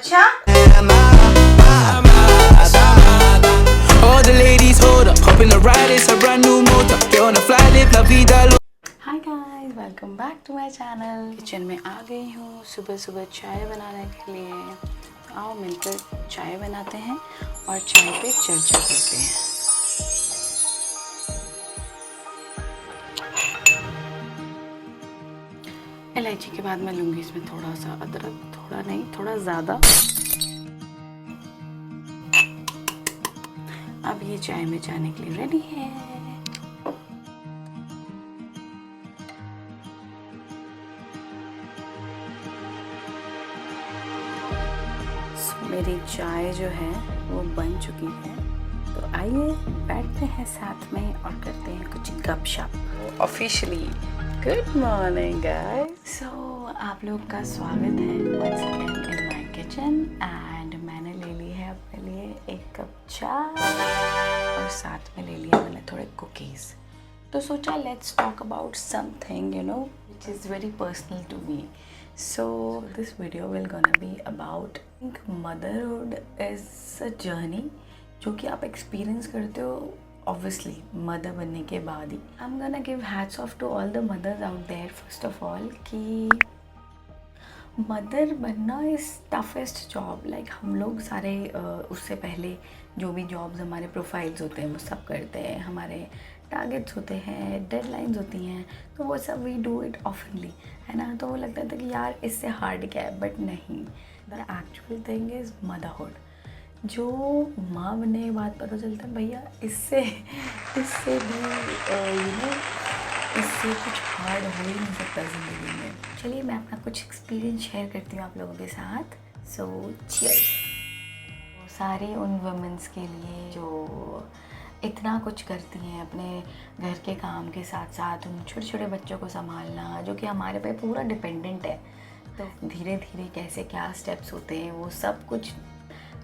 अच्छा All the ladies hold up, hoping the ride is a brand new motor. Get on the fly, live la vida loca. Hi guys, welcome back to my channel. Kitchen में आ गई हूँ सुबह सुबह चाय बनाने के लिए। आओ मिलकर चाय बनाते हैं और चाय पे चर्चा करते हैं। इलायची के बाद मैं लूँगी इसमें थोड़ा सा अदरक, थोड़ा नहीं थोड़ा ज़्यादा। अब ये चाय में जाने के लिए रेडी है। मेरी चाय जो है वो बन चुकी है, तो आइए बैठते हैं साथ में और करते हैं कुछ गपशप। Officially good morning guys. So आप लोग का स्वागत है once again in my kitchen and मैंने ले ली है अपने लिए एक कप चाय और साथ में ले लिया मैंने थोड़े कुकीज़। तो सोचा let's talk about something which is very personal to me. So this video will gonna be about motherhood is a journey जो कि आप एक्सपीरियंस करते हो ऑब्वियसली मदर बनने के बाद ही। I am gonna give hats off to all the mothers out there first of all कि मदर बनना इज़ टफेस्ट जॉब। लाइक हम लोग सारे उससे पहले जो भी जॉब्स हमारे प्रोफाइल्स होते हैं वो सब करते हैं, हमारे टारगेट्स होते हैं, डेडलाइंस होती हैं, तो वो सब वी डू इट ऑफनली, है ना। तो वो लगता था कि यार इससे हार्ड क्या है, बट नहीं, the actual thing is motherhood. जो माँ बनने के बाद पता चलता है भैया इससे भी इससे कुछ हार्ड हो ही नहीं सकता ज़िंदगी में। चलिए मैं अपना कुछ एक्सपीरियंस शेयर करती हूँ आप लोगों के साथ। सो चीयर्स सारी उन वुमेन्स के लिए जो इतना कुछ करती हैं अपने घर के काम के साथ साथ, उन छोटे छोटे बच्चों को संभालना जो कि हमारे पे पूरा डिपेंडेंट है। तो धीरे धीरे कैसे क्या स्टेप्स होते हैं वो सब कुछ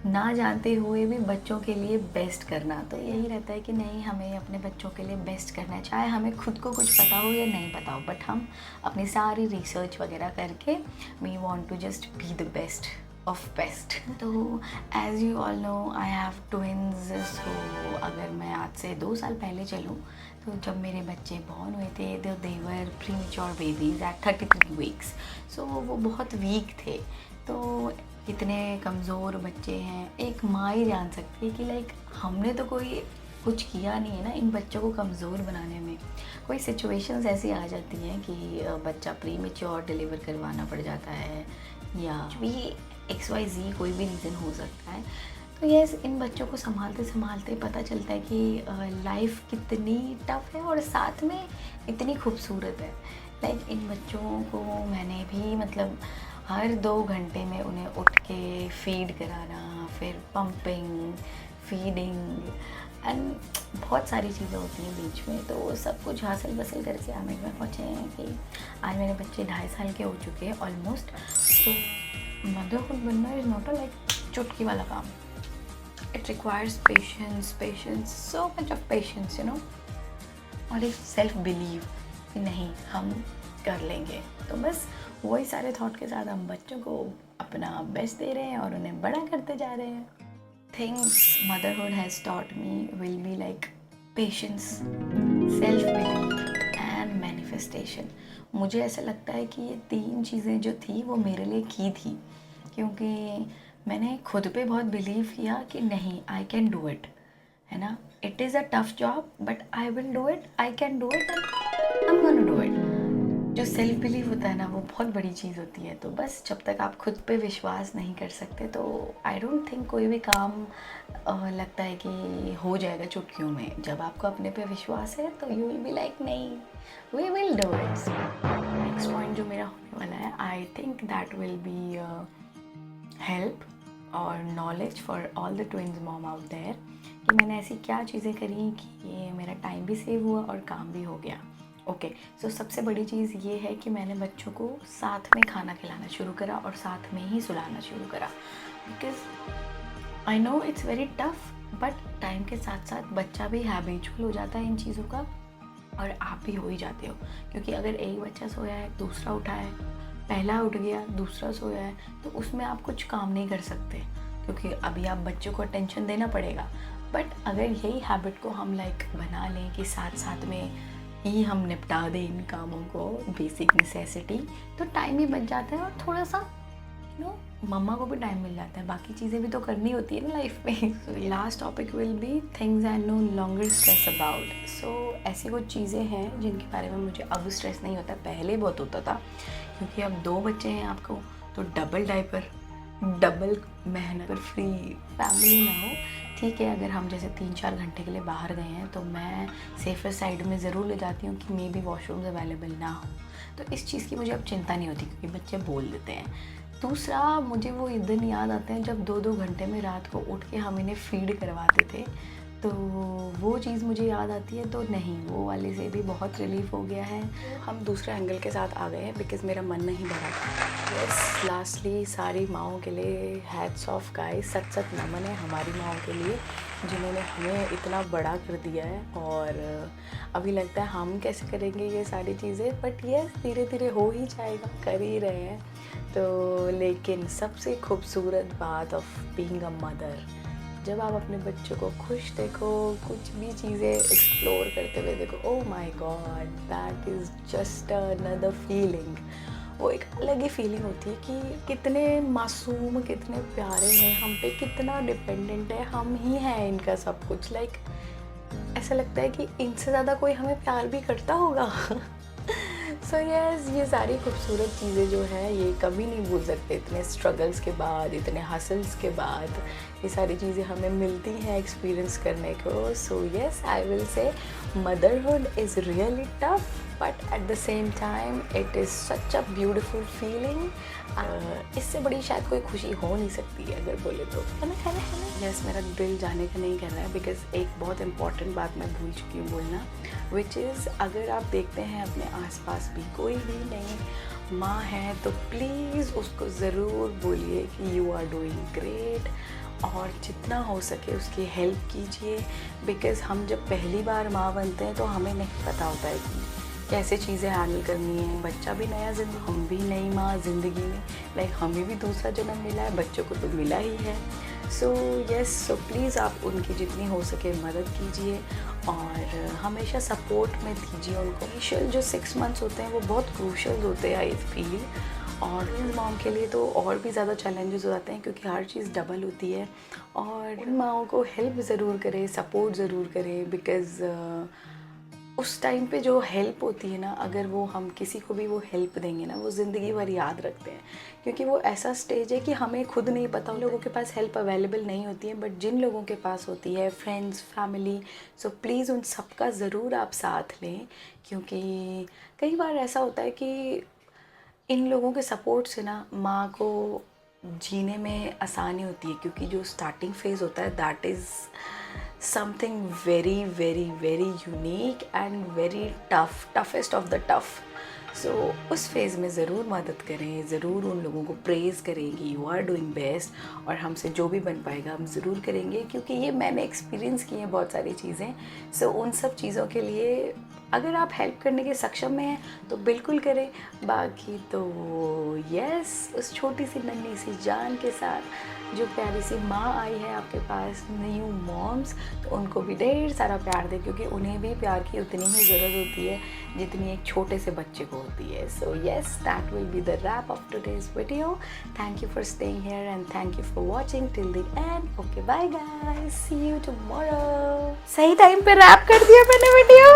ना जानते हुए भी बच्चों के लिए बेस्ट करना। तो यही रहता है कि नहीं, हमें अपने बच्चों के लिए बेस्ट करना है, चाहे हमें खुद को कुछ पता हो या नहीं पता हो, बट हम अपनी सारी रिसर्च वगैरह करके we want to just be the best of best. तो as you all know I have twins. So अगर मैं आज से 2 साल पहले चलूँ तो जब मेरे बच्चे बॉर्न हुए थे तो दे वर प्रीमेच्योर बेबीज़ एट 33 वीक्स। सो वो बहुत वीक थे। तो कितने कमज़ोर बच्चे हैं एक माँ ही जान सकती है कि लाइक हमने तो कोई कुछ किया नहीं है ना इन बच्चों को कमज़ोर बनाने में। कोई सिचुएशंस ऐसी आ जाती हैं कि बच्चा प्रीमेच्योर डिलीवर करवाना पड़ जाता है या भी XYZ कोई भी रीज़न हो सकता है। तो यस, इन बच्चों को संभालते संभालते पता चलता है कि लाइफ कितनी टफ है और साथ में इतनी खूबसूरत है। लाइक इन बच्चों को मैंने भी मतलब हर 2 घंटे में उन्हें उठ के फीड कराना, फिर पंपिंग, फीडिंग एंड बहुत सारी चीज़ें होती हैं बीच में। तो वो सब कुछ हासिल वसिल करके हम एक बार पहुँचे हैं कि आज मेरे बच्चे 2.5 साल के हो चुके हैं ऑलमोस्ट। तो मदरहुड बनना इज़ नॉट अ लाइक चुटकी वाला काम। It requires patience, so much of patience और एक सेल्फ बिलीव कि नहीं हम कर लेंगे। तो बस वही सारे थॉट के साथ हम बच्चों को अपना बेस्ट दे रहे हैं और उन्हें बड़ा करते जा रहे हैं। Things motherhood has taught me will be like patience, self believe and manifestation. मुझे ऐसा लगता है कि ये 3 चीज़ें जो थी वो मेरे लिए की थी, क्योंकि मैंने खुद पे बहुत बिलीव किया कि नहीं आई कैन डू इट, है ना। It is a tough job but I will do it, I can do it and I am gonna do it. जो सेल्फ बिलीव होता है ना वो बहुत बड़ी चीज़ होती है। तो बस जब तक आप खुद पे विश्वास नहीं कर सकते तो आई डोंट थिंक कोई भी काम लगता है कि हो जाएगा चुटकियों में। जब आपको अपने पे विश्वास है तो यू विल बी लाइक नहीं, we will do it. Next point जो मेरा होने वाला है, I think that will be help और knowledge for all the twins mom out there कि मैंने ऐसी क्या चीज़ें करी कि मेरा टाइम भी सेव हुआ और काम भी हो गया। ओके, सो सबसे बड़ी चीज़ ये है कि मैंने बच्चों को साथ में खाना खिलाना शुरू करा और साथ में ही सुलाना शुरू करा। Because I know it's very tough, but time के साथ साथ बच्चा भी हैबिचुअल हो जाता है इन चीज़ों का और आप भी हो ही जाते हो। क्योंकि अगर एक बच्चा सोया है, दूसरा उठा है, पहला उठ गया, दूसरा सोया है, तो उसमें आप कुछ काम नहीं कर सकते क्योंकि अभी आप बच्चों को अटेंशन देना पड़ेगा। बट अगर यही हैबिट को हम बना लें कि साथ साथ में ही हम निपटा दें इन कामों को, बेसिक नेसेसिटी, तो टाइम भी बच जाता है और थोड़ा सा मम्मा को भी टाइम मिल जाता है, बाकी चीज़ें भी तो करनी होती है ना लाइफ में। So last topic will be things I no longer stress about. So ऐसी कुछ चीज़ें हैं जिनके बारे में मुझे अब स्ट्रेस नहीं होता, पहले बहुत होता था क्योंकि अब 2 बच्चे हैं आपको, तो डबल डायपर, डबल मेहनत पर फ्री फैमिली ना हो। ठीक है, अगर हम जैसे 3-4 घंटे के लिए बाहर गए हैं तो मैं सेफर साइड में ज़रूर ले जाती हूँ कि मे बी वॉशरूम्स अवेलेबल ना हो, तो इस चीज़ की मुझे अब चिंता नहीं होती क्योंकि बच्चे बोल देते हैं। दूसरा, मुझे वो दिन याद आते हैं जब 2-2 घंटे में रात को उठ के हम इन्हें फीड करवाते थे, तो वो चीज़ मुझे याद आती है। तो नहीं, वो वाले से भी बहुत रिलीफ हो गया है। हम दूसरे एंगल के साथ आ गए हैं बिकॉज़ मेरा मन नहीं भरा था। यस, लास्टली सारी माओं के लिए हैट्स ऑफ गाइस, सच नमन है हमारी माओं के लिए जिन्होंने हमें इतना बड़ा कर दिया है। और अभी लगता है हम कैसे करेंगे ये सारी चीज़ें, बट यस धीरे धीरे हो ही जाएगा, कर ही रहे हैं। तो लेकिन सबसे खूबसूरत बात ऑफ बीइंग अ मदर, जब आप अपने बच्चों को खुश देखो, कुछ भी चीज़ें एक्सप्लोर करते हुए देखो, oh my God, that is just another feeling. वो एक अलग ही फीलिंग होती है कि कितने मासूम, कितने प्यारे हैं हम पे, कितना डिपेंडेंट है, हम ही हैं इनका सब कुछ। ऐसा लगता है कि इनसे ज़्यादा कोई हमें प्यार भी करता होगा। सो यस, ये सारी खूबसूरत चीज़ें जो है ये कभी नहीं भूल सकते। इतने स्ट्रगल्स के बाद, इतने हसल्स के बाद ये सारी चीज़ें हमें मिलती हैं एक्सपीरियंस करने को। So yes, I will say motherhood is really tough, but at the same time it is such a beautiful feeling. इससे बड़ी शायद कोई खुशी हो नहीं सकती है अगर बोले तो, है ना। यस, मेरा दिल जाने का नहीं कर रहा है बिकॉज़ एक बहुत इंपॉर्टेंट बात मैं भूल चुकी हूँ बोलना, विच इज़ अगर आप देखते हैं अपने आसपास भी कोई भी नई माँ है तो प्लीज़ उसको ज़रूर बोलिए कि यू आर डूइंग ग्रेट, और जितना हो सके उसकी हेल्प कीजिए। बिकॉज़ हम जब पहली बार माँ बनते हैं तो हमें नहीं पता होता है कि कैसे चीज़ें हैंडल करनी है। बच्चा भी नया ज़िंदगी, हम भी नई माँ ज़िंदगी में, हमें भी दूसरा जन्म मिला है, बच्चों को तो मिला ही है। सो यस, सो प्लीज़ आप उनकी जितनी हो सके मदद कीजिए और हमेशा सपोर्ट में दीजिए उनको। इनिशियल जो 6 मंथ्स होते हैं वो बहुत क्रूशल होते हैं आई फील, और इन माओं के लिए तो और भी ज़्यादा चैलेंजेस हो जाते हैं क्योंकि हर चीज़ डबल होती है। और उन माओं को हेल्प ज़रूर करें, सपोर्ट ज़रूर करें, बिकॉज़ उस टाइम पे जो हेल्प होती है ना, अगर वो हम किसी को भी वो हेल्प देंगे ना, वो ज़िंदगी भर याद रखते हैं क्योंकि वो ऐसा स्टेज है कि हमें खुद नहीं पता, उन लोगों के पास हेल्प अवेलेबल नहीं होती है, बट जिन लोगों के पास होती है, फ्रेंड्स, फैमिली, सो प्लीज़ उन सबका ज़रूर आप साथ लें। क्योंकि कई बार ऐसा होता है कि इन लोगों के सपोर्ट से ना माँ को जीने में आसानी होती है, क्योंकि जो स्टार्टिंग फेज़ होता है that is something very very very unique and very toughest of the tough. So उस फेज़ में ज़रूर मदद करें, ज़रूर उन लोगों को प्रेज़ करें कि यू आर डूइंग बेस्ट, और हमसे जो भी बन पाएगा हम ज़रूर करेंगे क्योंकि ये मैंने एक्सपीरियंस की हैं बहुत सारी चीज़ें। सो उन सब चीज़ों के लिए अगर आप हेल्प करने के सक्षम में हैं तो बिल्कुल करें। बाकी तो यस, उस छोटी सी नन्ही सी जान के साथ जो प्यारी सी माँ आई है आपके पास, न्यू मॉम्स, तो उनको भी ढेर सारा प्यार दें क्योंकि उन्हें भी प्यार की उतनी ही ज़रूरत होती है जितनी एक छोटे से बच्चे को होती है। So yes, that will be the wrap of today's video. Thank you for staying here and thank you for watching till the end. Okay, bye guys, see you tomorrow. सही टाइम पे रैप कर दिया मैंने video.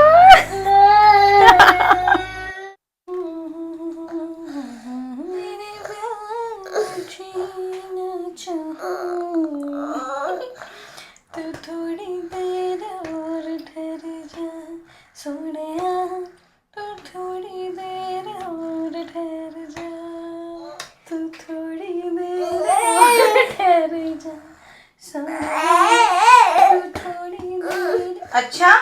तो थोड़ी देर और ठहर जा सोनिया, तो थोड़ी देर और ठहर जा, तो थोड़ी देर और ठहर जा सोनिया, तो थोड़ी देर। अच्छा